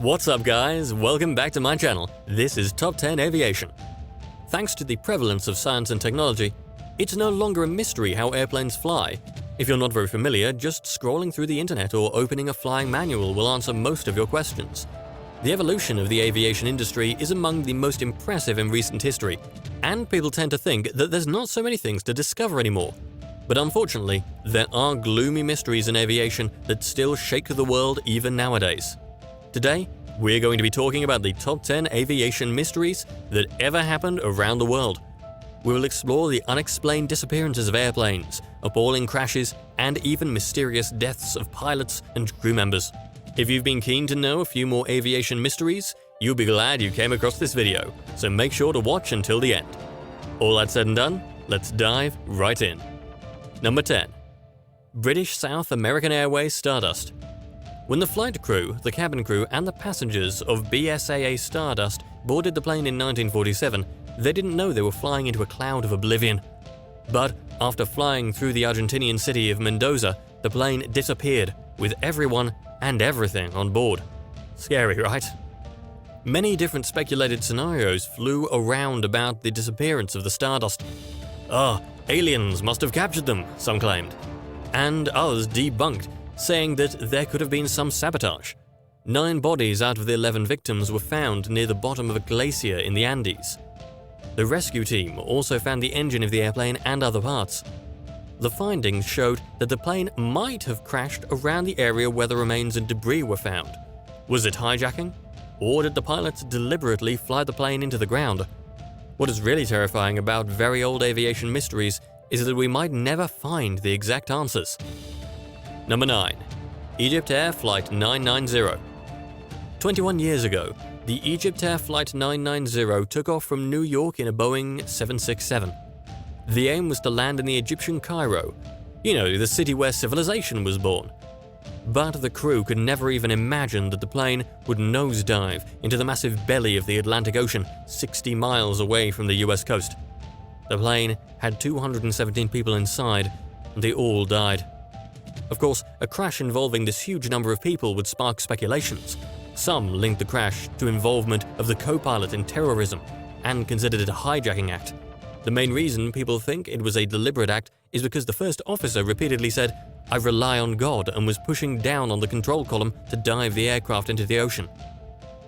What's up guys, welcome back to my channel. This is Top 10 Aviation. Thanks to the prevalence of science and technology, it's no longer a mystery how airplanes fly. If you're not very familiar, just scrolling through the internet or opening a flying manual will answer most of your questions. The evolution of the aviation industry is among the most impressive in recent history, and people tend to think that there's not so many things to discover anymore. But unfortunately, there are gloomy mysteries in aviation that still shake the world even nowadays. Today, we're going to be talking about the top 10 aviation mysteries that ever happened around the world. We will explore the unexplained disappearances of airplanes, appalling crashes, and even mysterious deaths of pilots and crew members. If you've been keen to know a few more aviation mysteries, you'll be glad you came across this video, so make sure to watch until the end. All that said and done, let's dive right in. Number 10. British South American Airways Stardust. When the flight crew, the cabin crew, and the passengers of BSAA Stardust boarded the plane in 1947, they didn't know they were flying into a cloud of oblivion. But after flying through the Argentinian city of Mendoza, the plane disappeared, with everyone and everything on board. Scary, right? Many different speculated scenarios flew around about the disappearance of the Stardust. Aliens must have captured them, some claimed. And others debunked, saying that there could have been some sabotage. 9 bodies out of the 11 victims were found near the bottom of a glacier in the Andes. The rescue team also found the engine of the airplane and other parts. The findings showed that the plane might have crashed around the area where the remains and debris were found. Was it hijacking? Or did the pilots deliberately fly the plane into the ground? What is really terrifying about very old aviation mysteries is that we might never find the exact answers. Number 9. EgyptAir Flight 990. 21 years ago, the EgyptAir Flight 990 took off from New York in a Boeing 767. The aim was to land in the Egyptian Cairo, the city where civilization was born. But the crew could never even imagine that the plane would nosedive into the massive belly of the Atlantic Ocean 60 miles away from the US coast. The plane had 217 people inside, and they all died. Of course, a crash involving this huge number of people would spark speculations. Some linked the crash to involvement of the co-pilot in terrorism and considered it a hijacking act. The main reason people think it was a deliberate act is because the first officer repeatedly said, "I rely on God," and was pushing down on the control column to dive the aircraft into the ocean.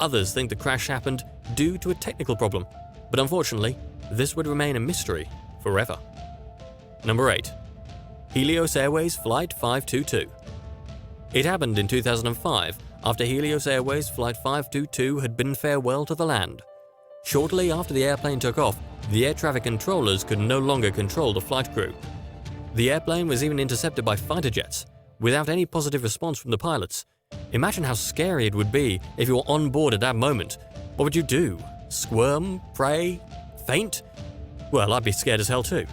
Others think the crash happened due to a technical problem, but unfortunately, this would remain a mystery forever. Number 8. Helios Airways Flight 522. It happened in 2005 after Helios Airways Flight 522 had bidden farewell to the land. Shortly after the airplane took off, the air traffic controllers could no longer control the flight crew. The airplane was even intercepted by fighter jets, without any positive response from the pilots. Imagine how scary it would be if you were on board at that moment. What would you do? Squirm? Pray? Faint? Well, I'd be scared as hell too.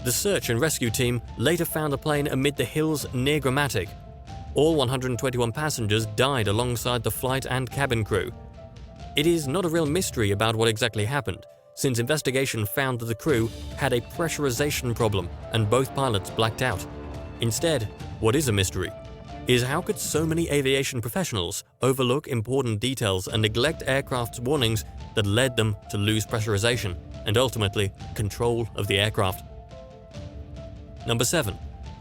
The search and rescue team later found the plane amid the hills near Gramatic. All 121 passengers died alongside the flight and cabin crew. It is not a real mystery about what exactly happened, since investigation found that the crew had a pressurization problem and both pilots blacked out. Instead, what is a mystery is how could so many aviation professionals overlook important details and neglect aircraft's warnings that led them to lose pressurization and ultimately control of the aircraft. Number 7.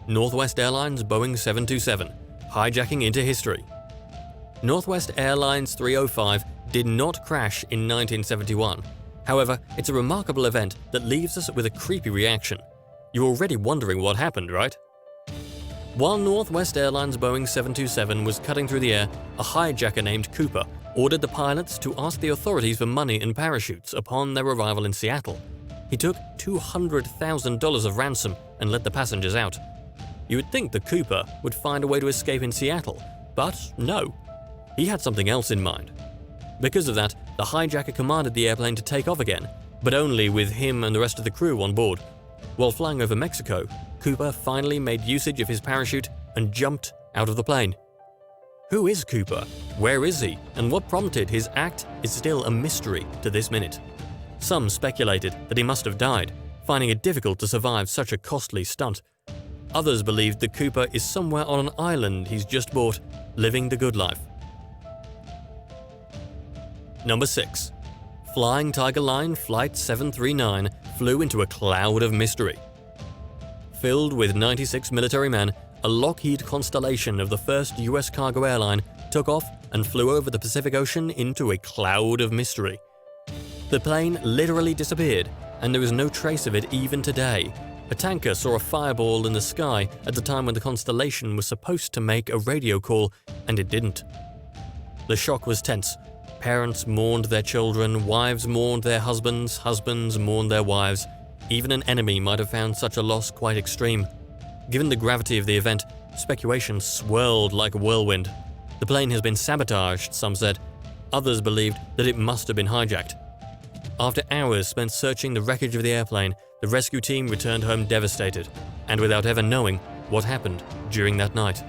Northwest Airlines Boeing 727, hijacking into history. Northwest Airlines 305 did not crash in 1971. However, it's a remarkable event that leaves us with a creepy reaction. You're already wondering what happened, right? While Northwest Airlines Boeing 727 was cutting through the air, a hijacker named Cooper ordered the pilots to ask the authorities for money and parachutes upon their arrival in Seattle. He took $200,000 of ransom and let the passengers out. You would think the Cooper would find a way to escape in Seattle, but no. He had something else in mind. Because of that, the hijacker commanded the airplane to take off again, but only with him and the rest of the crew on board. While flying over Mexico, Cooper finally made usage of his parachute and jumped out of the plane. Who is Cooper? Where is he? And what prompted his act is still a mystery to this minute. Some speculated that he must have died, finding it difficult to survive such a costly stunt. Others believed that Cooper is somewhere on an island he's just bought, living the good life. Number 6. Flying Tiger Line Flight 739 flew into a cloud of mystery. Filled with 96 military men, a Lockheed Constellation of the first US cargo airline took off and flew over the Pacific Ocean into a cloud of mystery. The plane literally disappeared, and there is no trace of it even today. A tanker saw a fireball in the sky at the time when the Constellation was supposed to make a radio call, and it didn't. The shock was tense. Parents mourned their children, wives mourned their husbands, husbands mourned their wives. Even an enemy might have found such a loss quite extreme. Given the gravity of the event, speculation swirled like a whirlwind. The plane has been sabotaged, some said. Others believed that it must have been hijacked. After hours spent searching the wreckage of the airplane, the rescue team returned home devastated, and without ever knowing what happened during that night.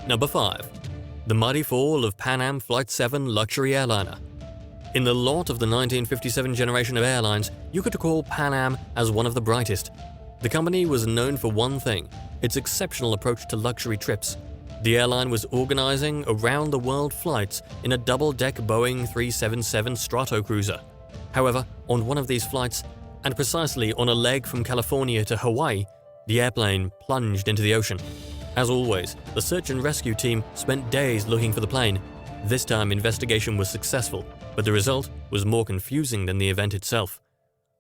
Number 5. The mighty fall of Pan Am Flight 7 luxury airliner. In the lot of the 1957 generation of airlines, you could call Pan Am as one of the brightest. The company was known for one thing: its exceptional approach to luxury trips. The airline was organizing around-the-world flights in a double-deck Boeing 377 Stratocruiser. However, on one of these flights, and precisely on a leg from California to Hawaii, the airplane plunged into the ocean. As always, the search and rescue team spent days looking for the plane. This time, investigation was successful, but the result was more confusing than the event itself.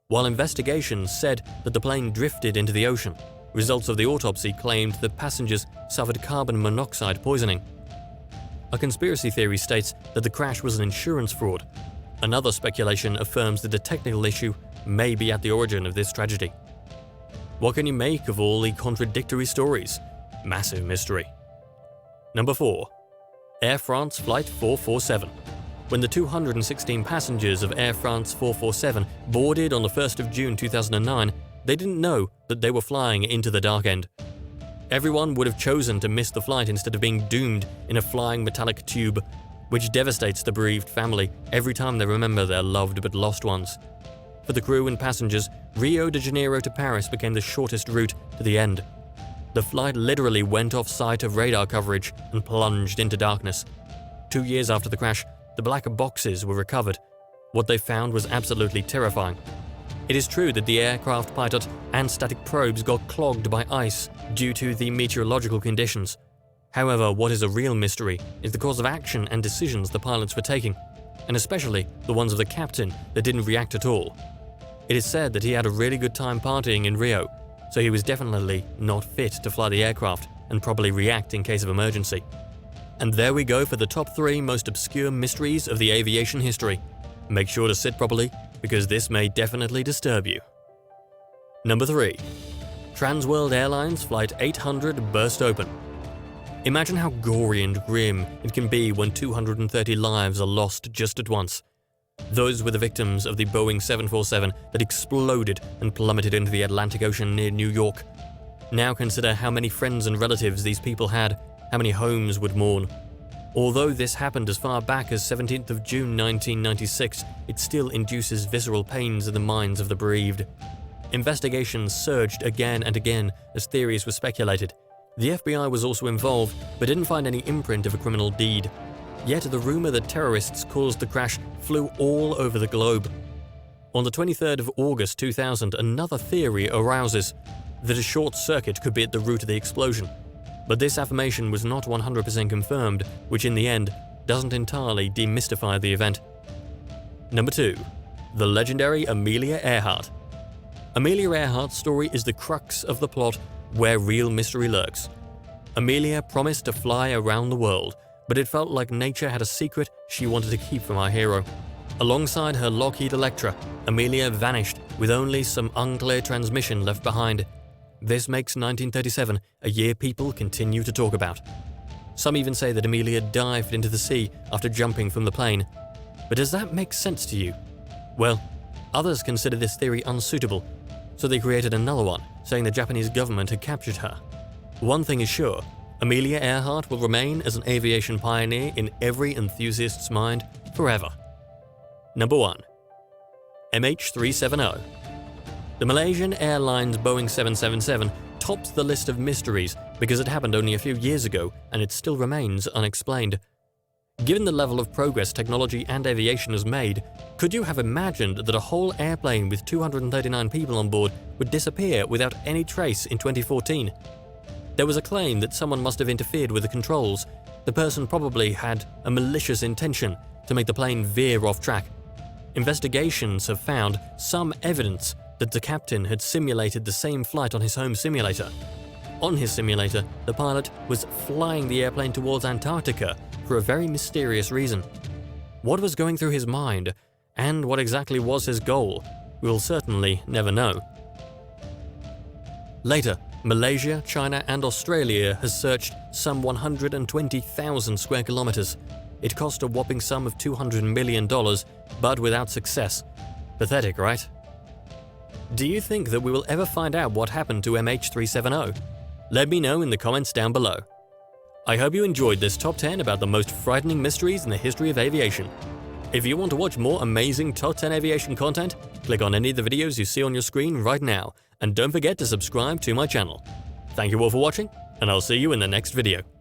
While investigations said that the plane drifted into the ocean, results of the autopsy claimed that passengers suffered carbon monoxide poisoning. A conspiracy theory states that the crash was an insurance fraud. Another speculation affirms that a technical issue may be at the origin of this tragedy. What can you make of all the contradictory stories? Massive mystery. Number 4. Air France Flight 447. When the 216 passengers of Air France 447 boarded on the 1st of June 2009, they didn't know that they were flying into the dark end. Everyone would have chosen to miss the flight instead of being doomed in a flying metallic tube, which devastates the bereaved family every time they remember their loved but lost ones. For the crew and passengers, Rio de Janeiro to Paris became the shortest route to the end. The flight literally went off sight of radar coverage and plunged into darkness. 2 years after the crash, the black boxes were recovered. What they found was absolutely terrifying. It is true that the aircraft pilot and static probes got clogged by ice due to the meteorological conditions. However, what is a real mystery is the course of action and decisions the pilots were taking, and especially the ones of the captain that didn't react at all. It is said that he had a really good time partying in Rio, so he was definitely not fit to fly the aircraft and probably react in case of emergency. And there we go for the top 3 most obscure mysteries of the aviation history. Make sure to sit properly, because this may definitely disturb you. Number 3. Transworld Airlines Flight 800 burst open. Imagine how gory and grim it can be when 230 lives are lost just at once. Those were the victims of the Boeing 747 that exploded and plummeted into the Atlantic Ocean near New York. Now consider how many friends and relatives these people had, how many homes would mourn. Although this happened as far back as 17th of June 1996, it still induces visceral pains in the minds of the bereaved. Investigations surged again and again as theories were speculated. The FBI was also involved, but didn't find any imprint of a criminal deed. Yet the rumor that terrorists caused the crash flew all over the globe. On the 23rd of August 2000, another theory arouses that a short circuit could be at the root of the explosion. But this affirmation was not 100% confirmed, which in the end doesn't entirely demystify the event. Number 2. The legendary Amelia Earhart. Amelia Earhart's story is the crux of the plot where real mystery lurks. Amelia promised to fly around the world, but it felt like nature had a secret she wanted to keep from our hero. Alongside her Lockheed Electra, Amelia vanished with only some unclear transmission left behind. This makes 1937 a year people continue to talk about. Some even say that Amelia dived into the sea after jumping from the plane. But does that make sense to you? Well, others consider this theory unsuitable, so they created another one, saying the Japanese government had captured her. One thing is sure, Amelia Earhart will remain as an aviation pioneer in every enthusiast's mind forever. Number 1. MH370. The Malaysian Airlines Boeing 777 tops the list of mysteries because it happened only a few years ago and it still remains unexplained. Given the level of progress technology and aviation has made, could you have imagined that a whole airplane with 239 people on board would disappear without any trace in 2014? There was a claim that someone must have interfered with the controls. The person probably had a malicious intention to make the plane veer off track. Investigations have found some evidence that the captain had simulated the same flight on his home simulator. On his simulator, the pilot was flying the airplane towards Antarctica for a very mysterious reason. What was going through his mind, and what exactly was his goal, we will certainly never know. Later, Malaysia, China and Australia has searched some 120,000 square kilometers. It cost a whopping sum of $200 million, but without success. Pathetic, right? Do you think that we will ever find out what happened to MH370? Let me know in the comments down below. I hope you enjoyed this top 10 about the most frightening mysteries in the history of aviation. If you want to watch more amazing top 10 aviation content, click on any of the videos you see on your screen right now, and don't forget to subscribe to my channel. Thank you all for watching, and I'll see you in the next video.